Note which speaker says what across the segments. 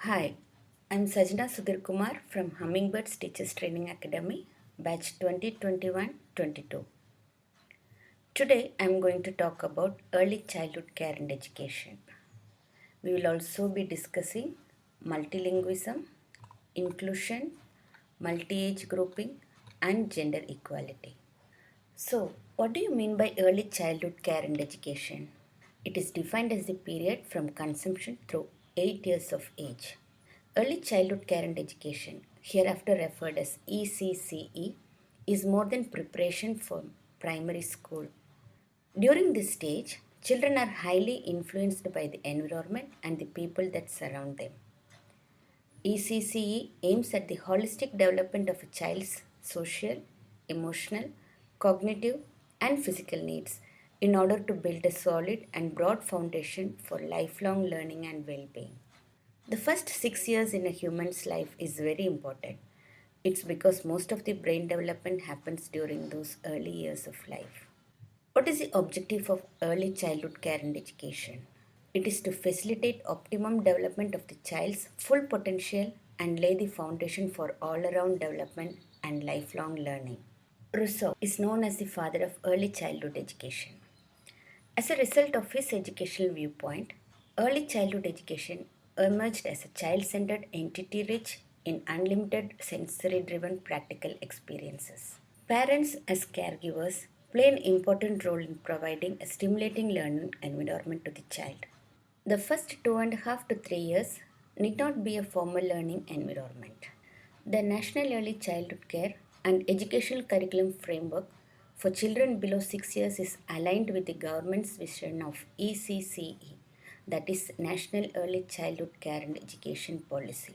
Speaker 1: Hi, I'm Sajna Sudhir Kumar from Hummingbirds Teachers Training Academy, batch 2021-22. Today I'm going to talk about early childhood care and education. We will also be discussing multilingualism, inclusion, multi-age grouping, and gender equality. So, what do you mean by early childhood care and education? It is defined as the period from conception through 8 years of age. Early childhood care and education, hereafter referred as ECCE, is more than preparation for primary school. During this stage, children are highly influenced by the environment and the people that surround them. ECCE aims at the holistic development of a child's social, emotional, cognitive, and physical needs in order to build a solid and broad foundation for lifelong learning and well being. The first 6 years in a human's life is very important. It's because most of the brain development happens during those early years of life. What is the objective of early childhood care and education? It is to facilitate optimum development of the child's full potential and lay the foundation for all around development and lifelong learning. Rousseau is known as the father of early childhood education. As a result of his educational viewpoint, early childhood education emerged as a child centered entity rich in unlimited sensory driven practical experiences. Parents, as caregivers, play an important role in providing a stimulating learning environment to the child. The first 2.5 to 3 years need not be a formal learning environment. The National Early Childhood Care and Educational Curriculum Framework for children below 6 years is aligned with the government's vision of ECCE, that is National Early Childhood Care and Education Policy.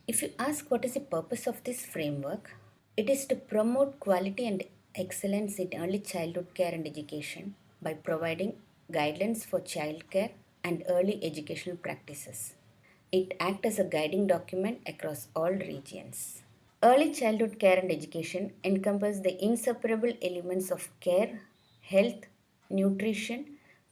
Speaker 1: If you ask what is the purpose of this framework, it is to promote quality and excellence in early childhood care and education by providing guidelines for child care and early educational practices. It acts as a guiding document across all regions. Early childhood care and education encompass the inseparable elements of care, health, nutrition,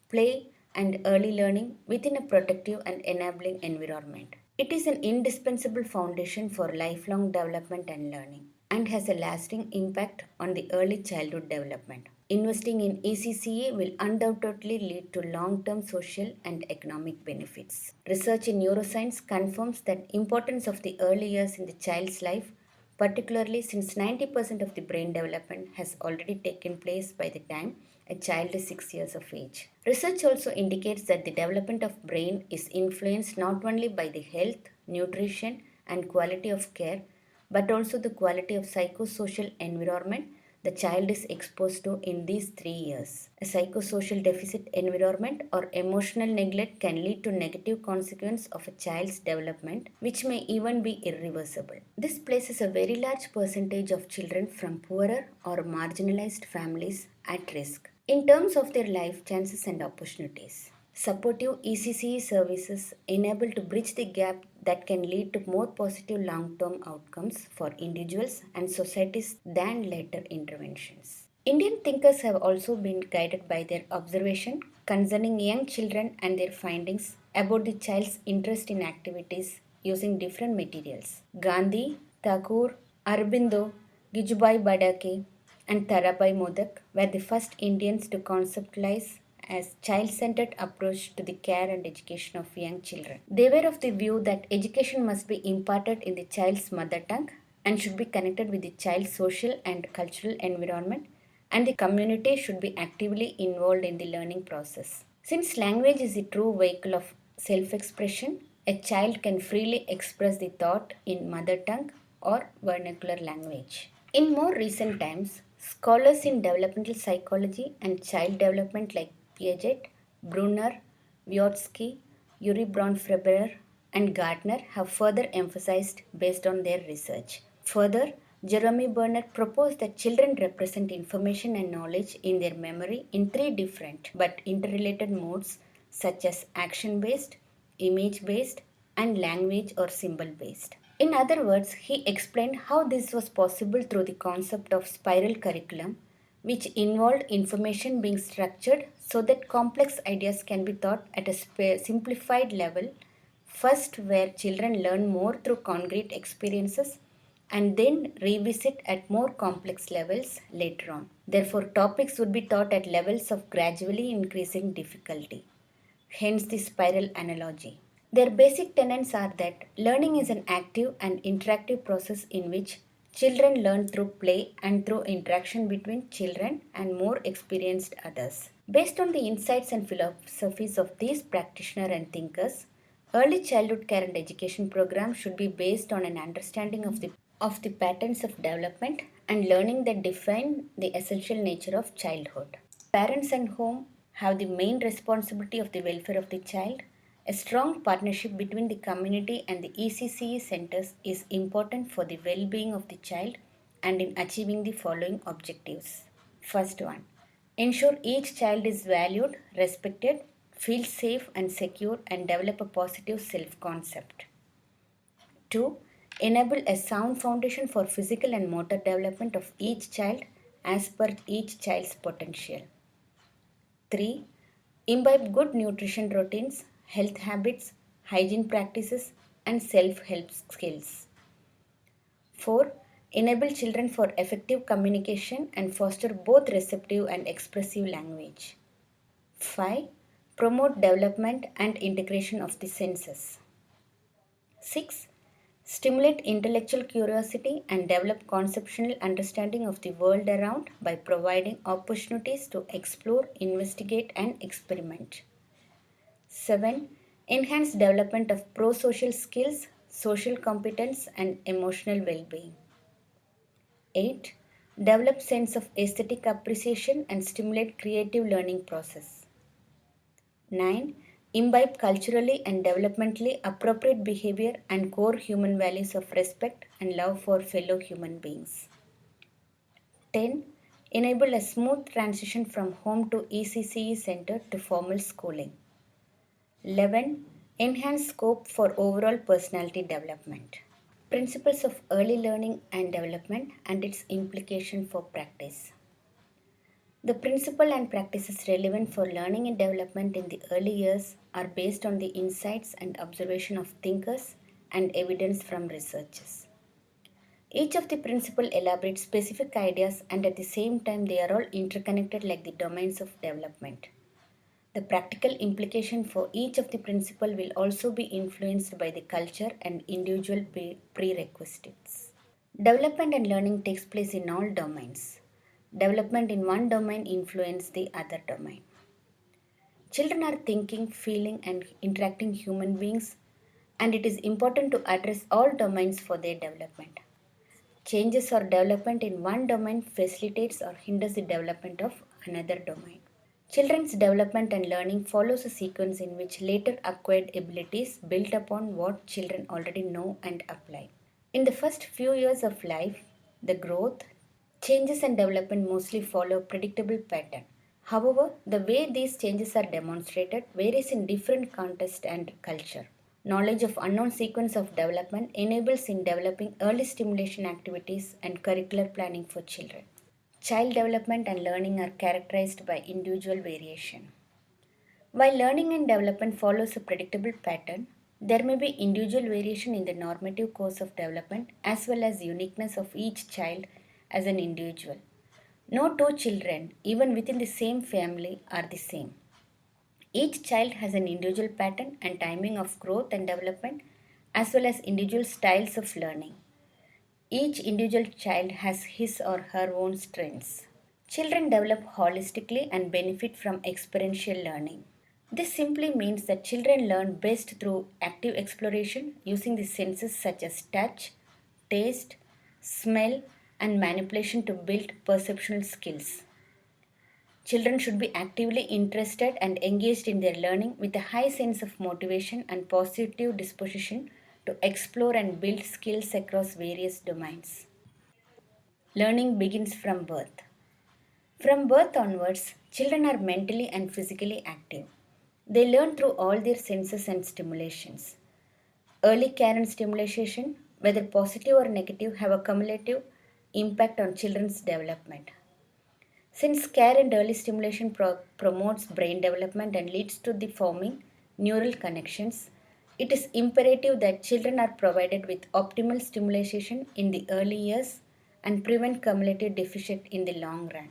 Speaker 1: play, and early learning within a protective and enabling environment. It is an indispensable foundation for lifelong development and learning and has a lasting impact on the early childhood development. Investing in ECCA will undoubtedly lead to long term social and economic benefits. Research in neuroscience confirms the importance of the early years in the child's life, particularly since 90% of the brain development has already taken place by the time a child is 6 years of age. Research also indicates that the development of brain is influenced not only by the health, nutrition, and quality of care, but also the quality of psychosocial environment the child is exposed to in these 3 years. A psychosocial deficit environment or emotional neglect can lead to negative consequence of a child's development, which may even be irreversible. This places a very large percentage of children from poorer or marginalized families at risk in terms of their life chances and opportunities. Supportive ECCE services enable to bridge the gap that can lead to more positive long-term outcomes for individuals and societies than later interventions. Indian thinkers have also been guided by their observation concerning young children and their findings about the child's interest in activities using different materials. Gandhi, Tagore, Aurobindo, Gijubai Badake, and Tarabai Modak were the first Indians to conceptualize as child-centered approach to the care and education of young children. They were of the view that education must be imparted in the child's mother tongue and should be connected with the child's social and cultural environment, and the community should be actively involved in the learning process. Since language is the true vehicle of self-expression, a child can freely express the thought in mother tongue or vernacular language. In more recent times, scholars in developmental psychology and child development like Piaget, Brunner, Vygotsky, Yuri Braunfreiber, and Gardner have further emphasized based on their research. Further, Jeremy Bernard proposed that children represent information and knowledge in their memory in three different but interrelated modes such as action based, image based, and language or symbol based. In other words, he explained how this was possible through the concept of spiral curriculum, which involved information being structured so that complex ideas can be taught at a simplified level First, where children learn more through concrete experiences and then revisit at more complex levels later on. Therefore, topics would be taught at levels of gradually increasing difficulty. Hence, the spiral analogy. Their basic tenets are that learning is an active and interactive process in which children learn through play and through interaction between children and more experienced others. Based on the insights and philosophies of these practitioners and thinkers, early childhood care and education programs should be based on an understanding of the patterns of development and learning that define the essential nature of childhood. Parents and home have the main responsibility of the welfare of the child. A strong partnership between the community and the ECCE centers is important for the well being of the child and in achieving the following objectives. First one, ensure each child is valued, respected, feels safe and secure, and develop a positive self concept. 2. Enable a sound foundation for physical and motor development of each child as per each child's potential. 3. Imbibe good nutrition routines, health habits, hygiene practices, and self help skills. 4. Enable children for effective communication and foster both receptive and expressive language. 5. Promote development and integration of the senses. 6. Stimulate intellectual curiosity and develop conceptual understanding of the world around by providing opportunities to explore, investigate, and experiment. 7. Enhance development of pro social skills, social competence, and emotional well being. 8. Develop sense of aesthetic appreciation and stimulate creative learning process. 9. Imbibe culturally and developmentally appropriate behavior and core human values of respect and love for fellow human beings. 10. Enable a smooth transition from home to ECCE center to formal schooling. 11. Enhance scope for overall personality development. Principles of early learning and development and its implication for practice. The principle and practices relevant for learning and development in the early years are based on the insights and observation of thinkers and evidence from researchers. Each of the principles elaborates specific ideas and at the same time they are all interconnected like the domains of development. The practical implication for each of the principles will also be influenced by the culture and individual prerequisites. Development and learning takes place in all domains. Development in one domain influences the other domain. Children are thinking, feeling, and interacting human beings, and it is important to address all domains for their development. Changes or development in one domain facilitates or hinders the development of another domain. Children's development and learning follows a sequence in which later acquired abilities build upon what children already know and apply. In the first few years of life, the growth, changes and development mostly follow a predictable pattern. However, the way these changes are demonstrated varies in different contexts and culture. Knowledge of unknown sequence of development enables in developing early stimulation activities and curricular planning for children. Child development and learning are characterized by individual variation. While learning and development follows a predictable pattern, there may be individual variation in the normative course of development as well as uniqueness of each child as an individual. No two children, even within the same family, are the same. Each child has an individual pattern and timing of growth and development as well as individual styles of learning. Each individual child has his or her own strengths. Children develop holistically and benefit from experiential learning. This simply means that children learn best through active exploration using the senses such as touch, taste, smell, and manipulation to build perceptual skills. Children should be actively interested and engaged in their learning with a high sense of motivation and positive disposition to explore and build skills across various domains. Learning begins from birth. From birth onwards, children are mentally and physically active. They learn through all their senses and stimulations. Early care and stimulation, whether positive or negative, have a cumulative impact on children's development. Since care and early stimulation promotes brain development and leads to the forming neural connections, It is imperative that children are provided with optimal stimulation in the early years and prevent cumulative deficit in the long run.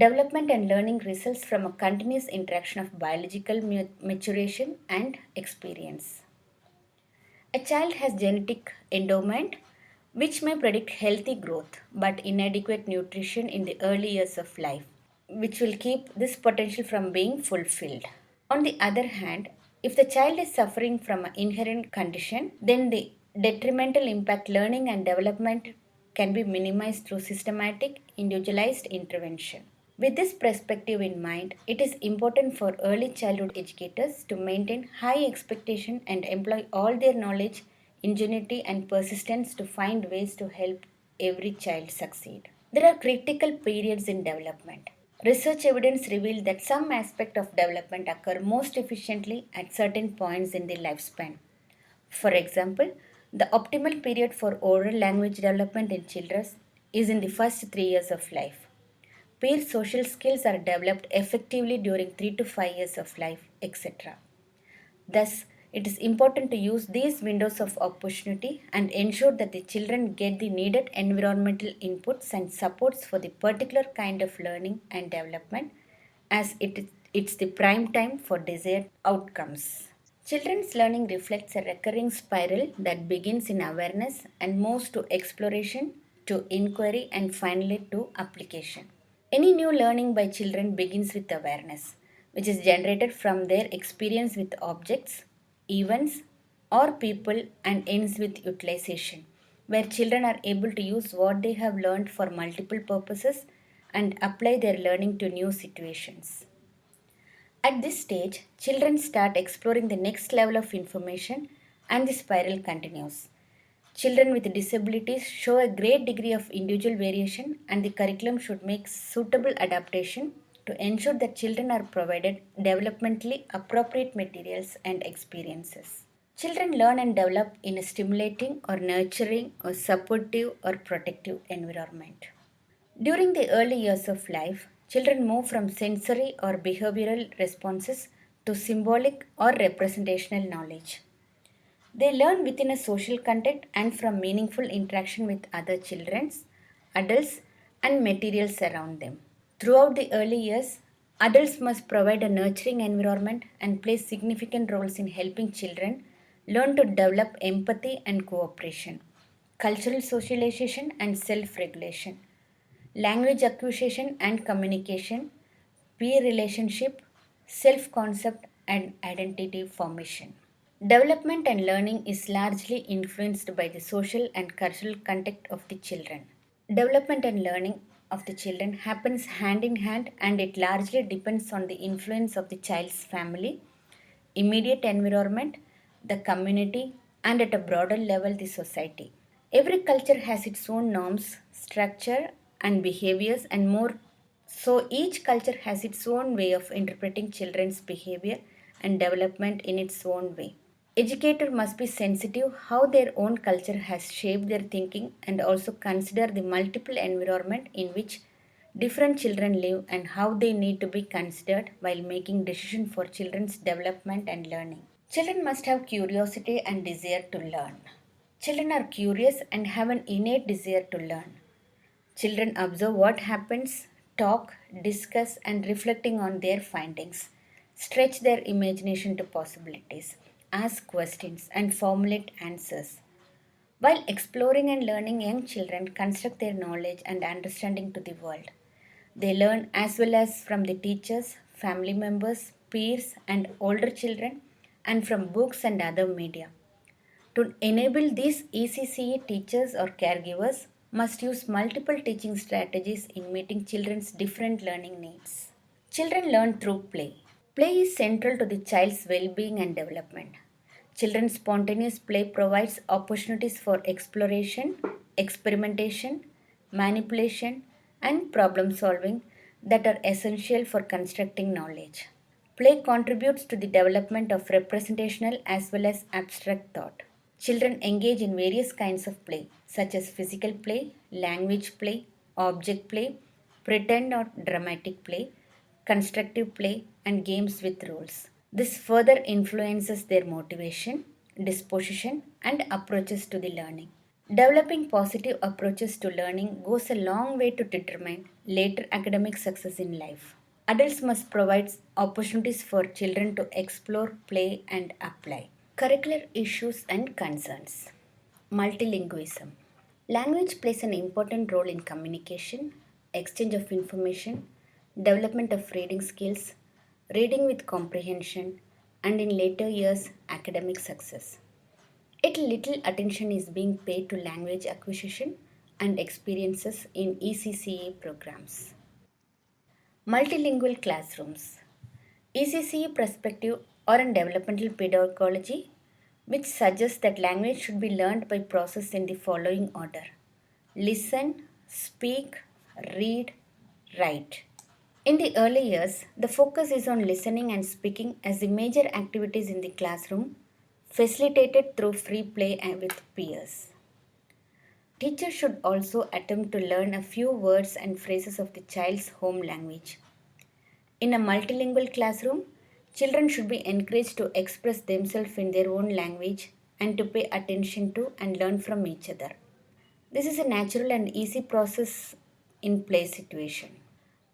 Speaker 1: Development and learning results from a continuous interaction of biological maturation and experience. A child has genetic endowment which may predict healthy growth but inadequate nutrition in the early years of life, which will keep this potential from being fulfilled. On the other hand, if the child is suffering from an inherent condition, then the detrimental impact learning and development can be minimized through systematic individualized intervention. With this perspective in mind, it is important for early childhood educators to maintain high expectation and employ all their knowledge, ingenuity, and persistence to find ways to help every child succeed. There are critical periods in development. Research evidence revealed that some aspects of development occur most efficiently at certain points in the lifespan. For example, the optimal period for oral language development in children is in the first 3 years of life. Peer social skills are developed effectively during 3 to 5 years of life, etc. Thus, it is important to use these windows of opportunity and ensure that the children get the needed environmental inputs and supports for the particular kind of learning and development as it's the prime time for desired outcomes. Children's learning reflects a recurring spiral that begins in awareness and moves to exploration, to inquiry, and finally to application. Any new learning by children begins with awareness, which is generated from their experience with objects, events, or people and ends with utilization, where children are able to use what they have learned for multiple purposes and apply their learning to new situations. At this stage, children start exploring the next level of information and the spiral continues. Children with disabilities show a great degree of individual variation, and the curriculum should make suitable adaptation to ensure that children are provided developmentally appropriate materials and experiences. Children learn and develop in a stimulating or nurturing or supportive or protective environment. During the early years of life, children move from sensory or behavioral responses to symbolic or representational knowledge. They learn within a social context and from meaningful interaction with other children, adults, and materials around them. Throughout the early years, adults must provide a nurturing environment and play significant roles in helping children learn to develop empathy and cooperation, cultural socialization and self regulation, language acquisition and communication, peer relationship, self concept, and identity formation. Development and learning is largely influenced by the social and cultural context of the children. Development and learning of the children happens hand in hand and it largely depends on the influence of the child's family, immediate environment, the community, and at a broader level, the society. Every culture has its own norms, structure, and behaviors, and more. So, each culture has its own way of interpreting children's behavior and development in its own way. Educators must be sensitive how their own culture has shaped their thinking and also consider the multiple environment in which different children live and how they need to be considered while making decisions for children's development and learning. Children must have curiosity and desire to learn. Children are curious and have an innate desire to learn. Children observe what happens, talk, discuss, and reflecting on their findings, stretch their imagination to possibilities, ask questions, and formulate answers. While exploring and learning, young children construct their knowledge and understanding to the world. They learn as well as from the teachers, family members, peers, and older children, and from books and other media. To enable these ECCE teachers or caregivers must use multiple teaching strategies in meeting children's different learning needs. Children learn through play. Play is central to the child's well being and development. Children's spontaneous play provides opportunities for exploration, experimentation, manipulation, and problem solving that are essential for constructing knowledge. Play contributes to the development of representational as well as abstract thought. Children engage in various kinds of play, such as physical play, language play, object play, pretend or dramatic play, constructive play, and games with rules. This further influences their motivation, disposition, and approaches to the learning. Developing positive approaches to learning goes a long way to determine later academic success in life. Adults must provide opportunities for children to explore, play, and apply. Curricular issues and concerns. Multilingualism. Language plays an important role in communication, exchange of information, development of reading skills, reading with comprehension, and in later years, academic success. Yet little attention is being paid to language acquisition and experiences in ECCA programs. Multilingual classrooms. ECCA perspective or in developmental pedagogy, which suggests that language should be learned by process in the following order: listen, speak, read, write. In the early years, the focus is on listening and speaking as the major activities in the classroom, facilitated through free play and with peers. Teachers should also attempt to learn a few words and phrases of the child's home language. In a multilingual classroom, children should be encouraged to express themselves in their own language and to pay attention to and learn from each other. This is a natural and easy process in play situation.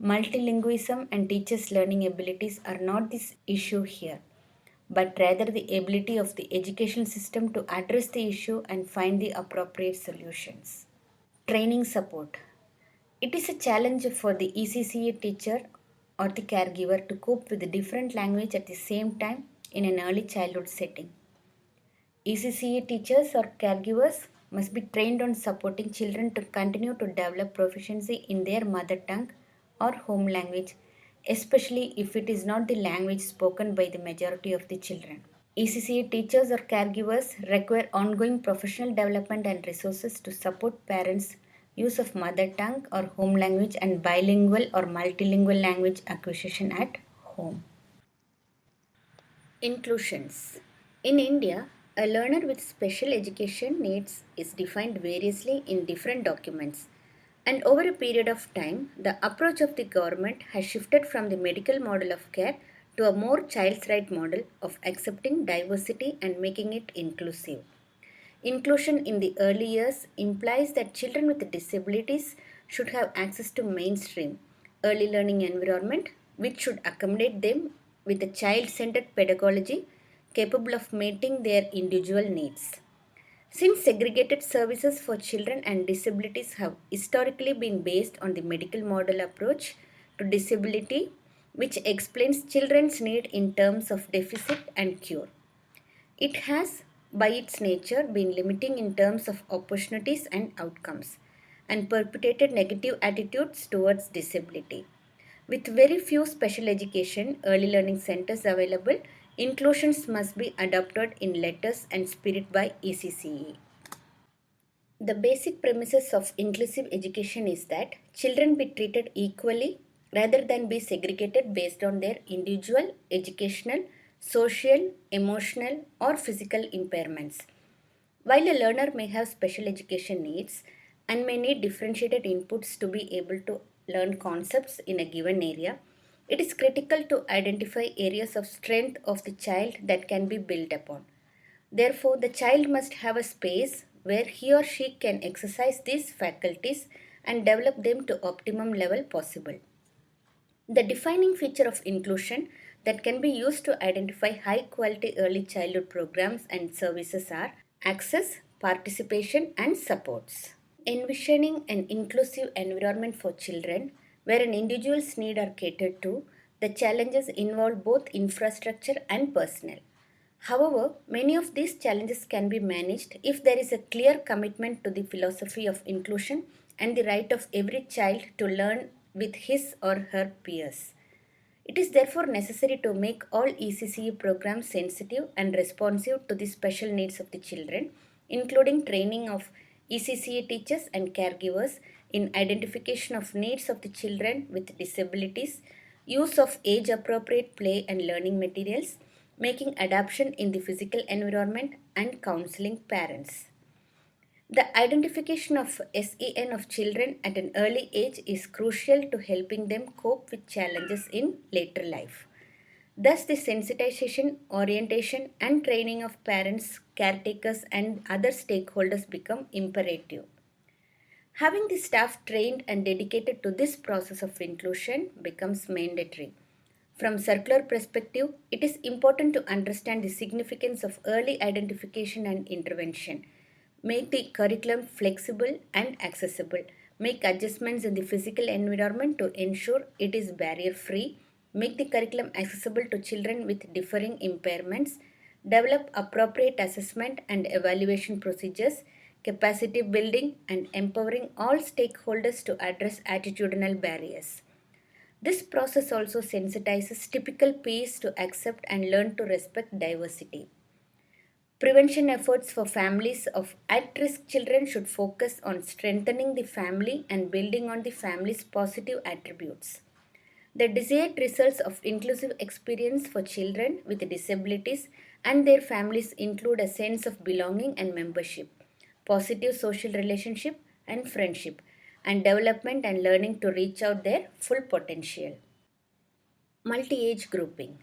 Speaker 1: Multilingualism and teachers' learning abilities are not this issue here, but rather the ability of the education system to address the issue and find the appropriate solutions. Training support. It is a challenge for the ECCA teacher or the caregiver to cope with a different language at the same time in an early childhood setting. ECCA teachers or caregivers must be trained on supporting children to continue to develop proficiency in their mother tongue or home language, especially if it is not the language spoken by the majority of the children. ECCA teachers or caregivers require ongoing professional development and resources to support parents' use of mother tongue or home language and bilingual or multilingual language acquisition at home. Inclusions. In India, a learner with special education needs is defined variously in different documents. And over a period of time, the approach of the government has shifted from the medical model of care to a more child's right model of accepting diversity and making it inclusive. Inclusion in the early years implies that children with disabilities should have access to mainstream early learning environment which should accommodate them with a child-centered pedagogy capable of meeting their individual needs. Since segregated services for children and disabilities have historically been based on the medical model approach to disability, which explains children's need in terms of deficit and cure. It has, by its nature, been limiting in terms of opportunities and outcomes, and perpetuated negative attitudes towards disability. With very few special education early learning centers available, inclusions must be adopted in letters and spirit by ECCE. The basic premises of inclusive education is that children be treated equally rather than be segregated based on their individual educational, social, emotional, or physical impairments. While a learner may have special education needs and may need differentiated inputs to be able to learn concepts in a given area, it is critical to identify areas of strength of the child that can be built upon. Therefore, the child must have a space where he or she can exercise these faculties and develop them to optimum level possible. The defining feature of inclusion that can be used to identify high quality early childhood programs and services are access, participation, and supports. Envisioning an inclusive environment for children where an individual's needs are catered to, the challenges involve both infrastructure and personnel. However, many of these challenges can be managed if there is a clear commitment to the philosophy of inclusion and the right of every child to learn with his or her peers. It is therefore necessary to make all ECCE programs sensitive and responsive to the special needs of the children, including training of ECCE teachers and caregivers in identification of needs of the children with disabilities, use of age appropriate play and learning materials, making adaptation in the physical environment, and counseling parents. The identification of SEN of children at an early age is crucial to helping them cope with challenges in later life. Thus, the sensitization, orientation, and training of parents, caretakers, and other stakeholders become imperative. Having the staff trained and dedicated to this process of inclusion becomes mandatory. From circular perspective, it is important to understand the significance of early identification and intervention. Make the curriculum flexible and accessible. Make adjustments in the physical environment to ensure it is barrier free. Make the curriculum accessible to children with differing impairments. Develop appropriate assessment and evaluation procedures, capacity building, and empowering all stakeholders to address attitudinal barriers. This process also sensitizes typical peers to accept and learn to respect diversity. Prevention efforts for families of at risk children should focus on strengthening the family and building on the family's positive attributes. The desired results of inclusive experience for children with disabilities and their families include a sense of belonging and membership, positive social relationship and friendship, and development and learning to reach out their full potential. Multi-age grouping.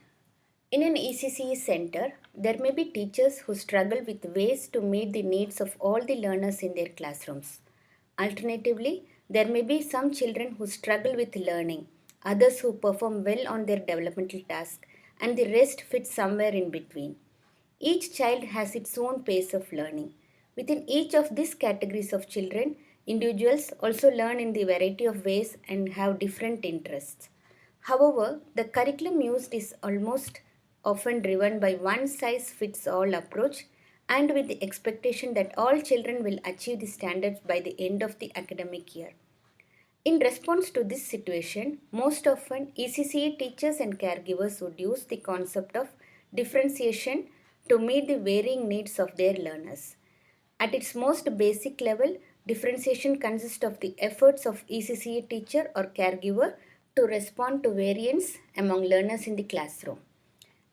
Speaker 1: In an ECCE center, there may be teachers who struggle with ways to meet the needs of all the learners in their classrooms. Alternatively, there may be some children who struggle with learning, others who perform well on their developmental task, and the rest fit somewhere in between. Each child has its own pace of learning. Within each of these categories of children, individuals also learn in the variety of ways and have different interests. However, the curriculum used is almost often driven by one size fits all approach and with the expectation that all children will achieve the standards by the end of the academic year. In response to this situation, most often ECCE teachers and caregivers would use the concept of differentiation to meet the varying needs of their learners. At its most basic level, differentiation consists of the efforts of ECCE teacher or caregiver to respond to variance among learners in the classroom.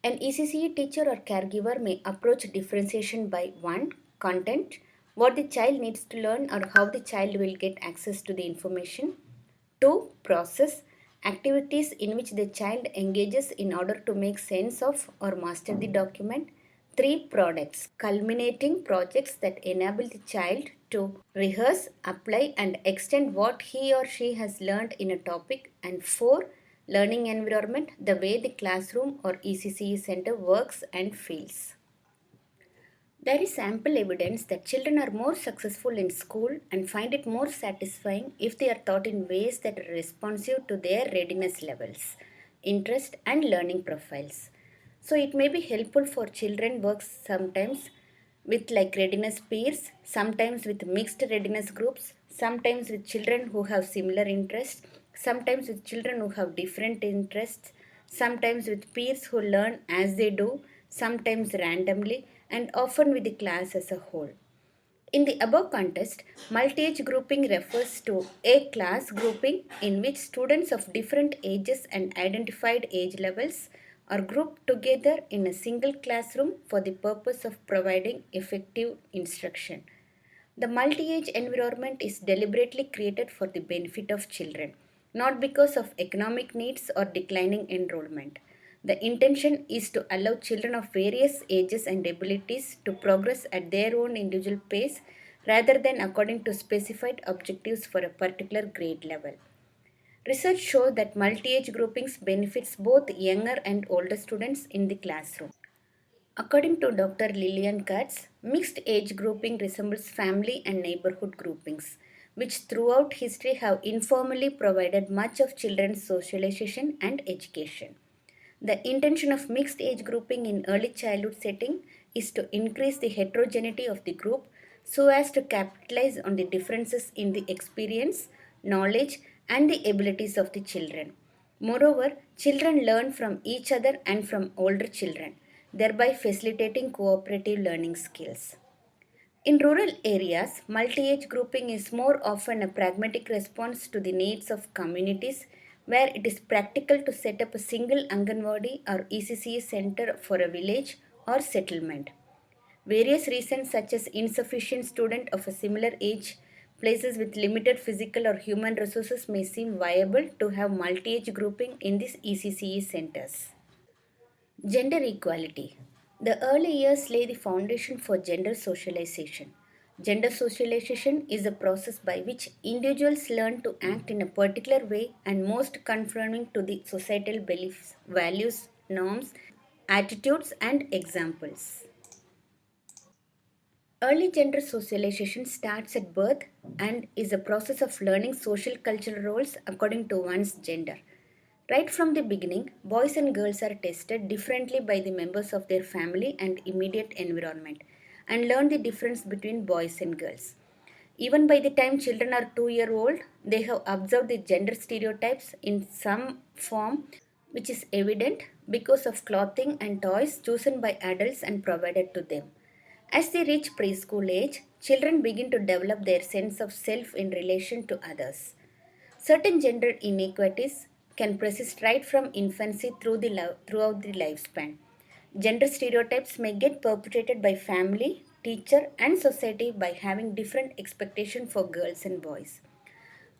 Speaker 1: An ECCE teacher or caregiver may approach differentiation by 1. Content, what the child needs to learn or how the child will get access to the information. 2. Process, activities in which the child engages in order to make sense of or master the document. 3. Products, culminating projects that enable the child to rehearse, apply, and extend what he or she has learned in a topic. And 4. Learning environment, the way the classroom or ECCE center works and feels. There is ample evidence that children are more successful in school and find it more satisfying if they are taught in ways that are responsive to their readiness levels, interest, and learning profiles. So it may be helpful for children work sometimes with like readiness peers, sometimes with mixed readiness groups, sometimes with children who have similar interests, sometimes with children who have different interests, sometimes with peers who learn as they do, sometimes randomly, and often with the class as a whole. In the above context, multi-age grouping refers to a class grouping in which students of different ages and identified age levels are grouped together in a single classroom for the purpose of providing effective instruction. The multi-age environment is deliberately created for the benefit of children, not because of economic needs or declining enrollment. The intention is to allow children of various ages and abilities to progress at their own individual pace rather than according to specified objectives for a particular grade level. Research shows that multi-age groupings benefits both younger and older students in the classroom. According to Dr. Lillian Katz, mixed age grouping resembles family and neighborhood groupings, which throughout history have informally provided much of children's socialization and education. The intention of mixed age grouping in early childhood setting is to increase the heterogeneity of the group so as to capitalize on the differences in the experience, knowledge, and the abilities of the children. Moreover, children learn from each other and from older children, thereby facilitating cooperative learning skills. In rural areas, multi age grouping is more often a pragmatic response to the needs of communities where it is practical to set up a single Anganwadi or ECCA center for a village or settlement. Various reasons, such as insufficient student of a similar age, places with limited physical or human resources, may seem viable to have multi age grouping in these ECCE centers. Gender equality. The early years lay the foundation for gender socialization. Gender socialization is a process by which individuals learn to act in a particular way and most conforming to the societal beliefs, values, norms, attitudes, and examples. Early gender socialization starts at birth and is a process of learning social cultural roles according to one's gender. Right from the beginning, boys and girls are tested differently by the members of their family and immediate environment and learn the difference between boys and girls. Even by the time children are 2 year old, they have observed the gender stereotypes in some form, which is evident because of clothing and toys chosen by adults and provided to them. As they reach preschool age, children begin to develop their sense of self in relation to others. Certain gender inequities can persist right from infancy throughout the lifespan. Gender stereotypes may get perpetrated by family, teacher, and society by having different expectations for girls and boys.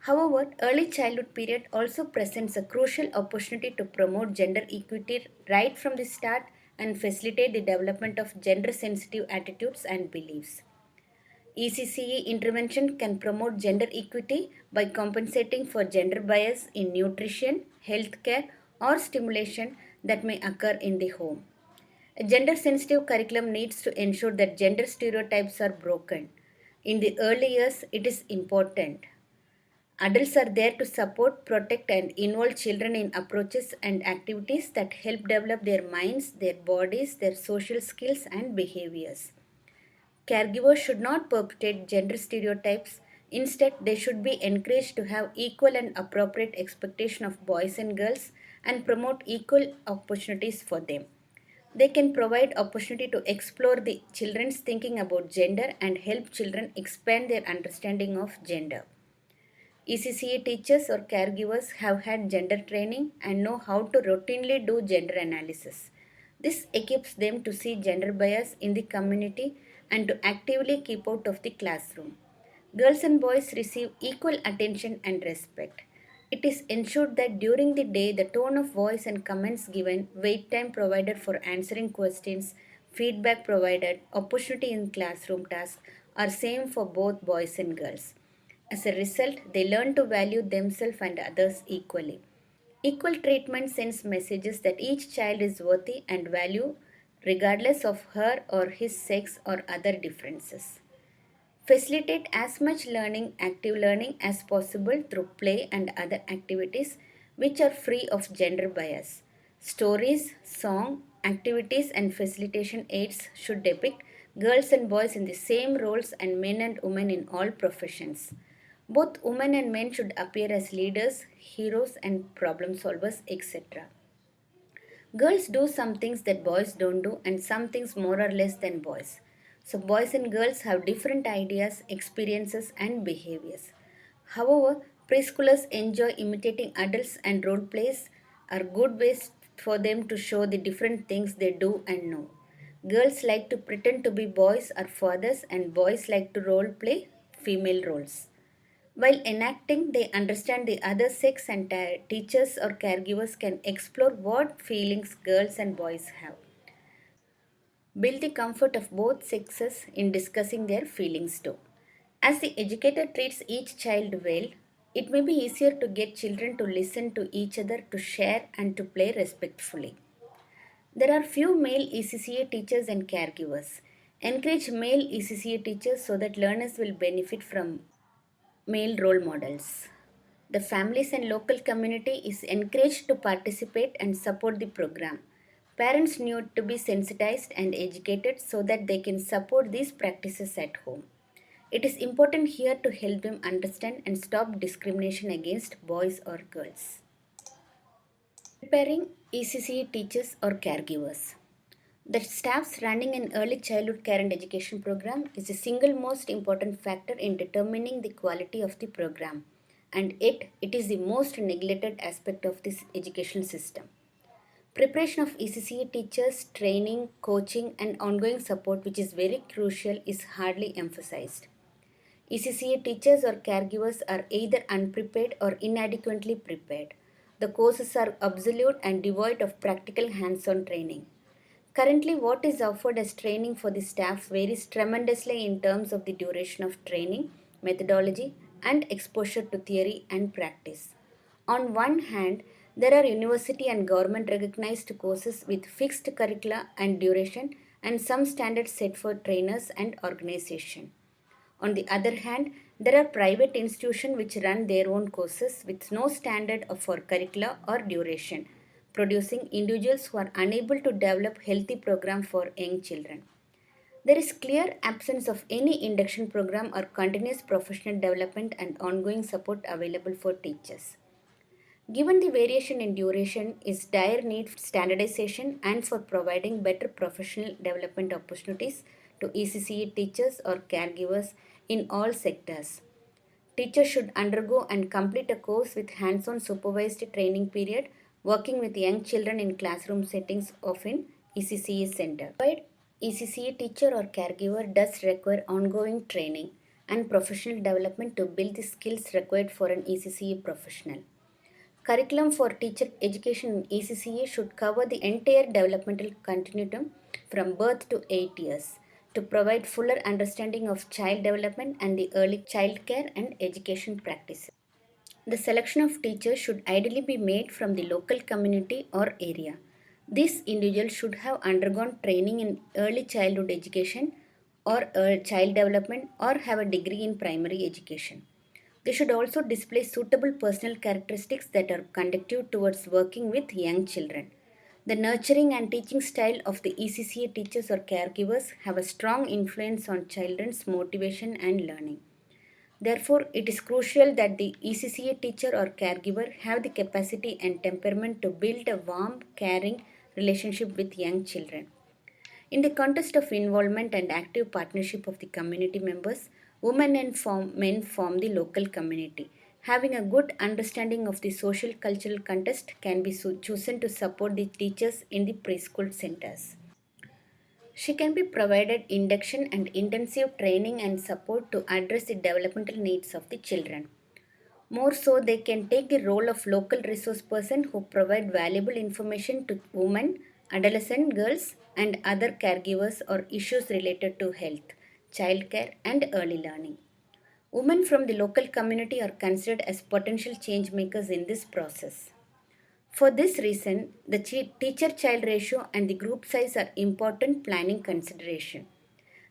Speaker 1: However, early childhood period also presents a crucial opportunity to promote gender equity right from the start and facilitate the development of gender sensitive attitudes and beliefs. ECCE intervention can promote gender equity by compensating for gender bias in nutrition, healthcare, or stimulation that may occur in the home. A gender sensitive curriculum needs to ensure that gender stereotypes are broken. In the early years, it is important. Adults are there to support, protect, and involve children in approaches and activities that help develop their minds, their bodies, their social skills, and behaviors. Caregivers should not perpetrate gender stereotypes. Instead, they should be encouraged to have equal and appropriate expectation of boys and girls and promote equal opportunities for them. They can provide opportunity to explore the children's thinking about gender and help children expand their understanding of gender. ECCA teachers or caregivers have had gender training and know how to routinely do gender analysis. This equips them to see gender bias in the community and to actively keep out of the classroom. Girls and boys receive equal attention and respect. It is ensured that during the day, the tone of voice and comments given, wait time provided for answering questions, feedback provided, opportunity in classroom tasks are same for both boys and girls. As a result, they learn to value themselves and others equally. Equal treatment sends messages that each child is worthy and valued regardless of her or his sex or other differences. Facilitate as much learning, active learning as possible through play and other activities which are free of gender bias. Stories, song, activities and facilitation aids should depict girls and boys in the same roles and men and women in all professions. Both women and men should appear as leaders, heroes and problem solvers, etc. Girls do some things that boys don't do, and some things more or less than boys. So, boys and girls have different ideas, experiences, and behaviors. However, preschoolers enjoy imitating adults, and role plays are good ways for them to show the different things they do and know. Girls like to pretend to be boys or fathers, and boys like to role play female roles. While enacting, they understand the other sex and teachers or caregivers can explore what feelings girls and boys have. Build the comfort of both sexes in discussing their feelings too. As the educator treats each child well, it may be easier to get children to listen to each other, to share, and to play respectfully. There are few male ECCA teachers and caregivers. Encourage male ECCA teachers so that learners will benefit from male role models. The families and local community is encouraged to participate and support the program. Parents need to be sensitized and educated so that they can support these practices at home. It is important here to help them understand and stop discrimination against boys or girls. Preparing ECCA teachers or caregivers. The staff's running an early childhood care and education program is the single most important factor in determining the quality of the program, and yet it is the most neglected aspect of this education system. Preparation of ECCA teachers, training, coaching, and ongoing support, which is very crucial, is hardly emphasized. ECCA teachers or caregivers are either unprepared or inadequately prepared. The courses are obsolete and devoid of practical hands on training. Currently, what is offered as training for the staff varies tremendously in terms of the duration of training, methodology, and exposure to theory and practice. On one hand, there are university and government recognized courses with fixed curricula and duration and some standards set for trainers and organization. On the other hand, there are private institutions which run their own courses with no standard for curricula or duration, producing individuals who are unable to develop healthy program for young children. There is clear absence of any induction program or continuous professional development and ongoing support available for teachers. Given the variation in duration is dire need for standardization and for providing better professional development opportunities to ECCE teachers or caregivers in all sectors. Teachers should undergo and complete a course with hands-on supervised training period working with young children in classroom settings of an ECCE center. But ECCE teacher or caregiver does require ongoing training and professional development to build the skills required for an ECCE professional. Curriculum for teacher education in ECCA should cover the entire developmental continuum from birth to 8 years to provide fuller understanding of child development and the early child care and education practices. The selection of teachers should ideally be made from the local community or area. These individuals should have undergone training in early childhood education or child development or have a degree in primary education. They should also display suitable personal characteristics that are conducive towards working with young children. The nurturing and teaching style of the ECCA teachers or caregivers have a strong influence on children's motivation and learning. Therefore, it is crucial that the ECCA teacher or caregiver have the capacity and temperament to build a warm, caring relationship with young children. In the context of involvement and active partnership of the community members, women and men form the local community. Having a good understanding of the social cultural context can be chosen to support the teachers in the preschool centers. She can be provided induction and intensive training and support to address the developmental needs of the children. More so, they can take the role of local resource person who provide valuable information to women, adolescent girls, and other caregivers or issues related to health, childcare, and early learning. Women from the local community are considered as potential change makers in this process. For this reason, the teacher child ratio and the group size are important planning consideration.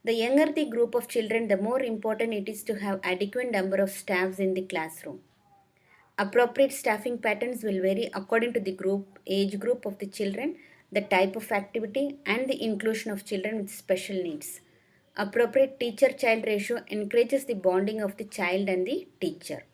Speaker 1: The younger the group of children, the more important it is to have adequate number of staffs in the classroom. Appropriate staffing patterns will vary according to the age group of the children, the type of activity, and the inclusion of children with special needs. Appropriate teacher child ratio encourages the bonding of the child and the teacher.